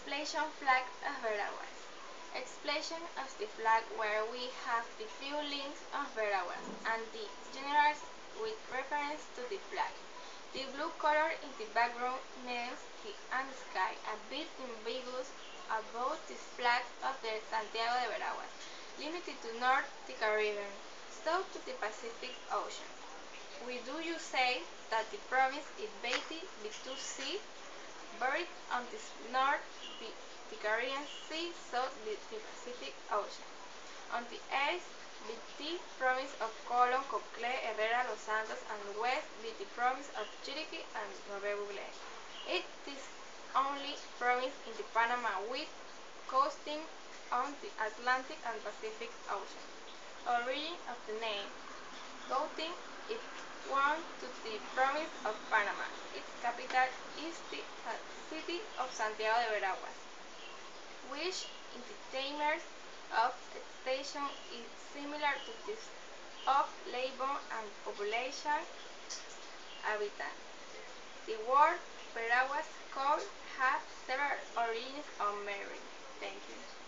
Explanation flag of Veraguas. Explanation of the flag where we have the few links of Veraguas and the generals with reference to the flag. The blue color in the background makes the sky a bit ambiguous about the flag of the Santiago de Veraguas, limited to North the Caribbean, south to the Pacific Ocean. We do you say that the province is bathed with two seas, buried on the north the Caribbean Sea, south the Pacific Ocean. On the east the province of Colón, Coclé, Herrera, Los Santos, and west the province of Chiriquí and Nueve Bugles. It is only province in the Panama with coasting on the Atlantic and Pacific Ocean. Origin of the name. Coating is one to the province of Panama. Its capital is the city of Santiago de Veraguas, which in the terms of extension is similar to this of labor and population habitants. The word Veraguas could have several origins or meanings. Thank you.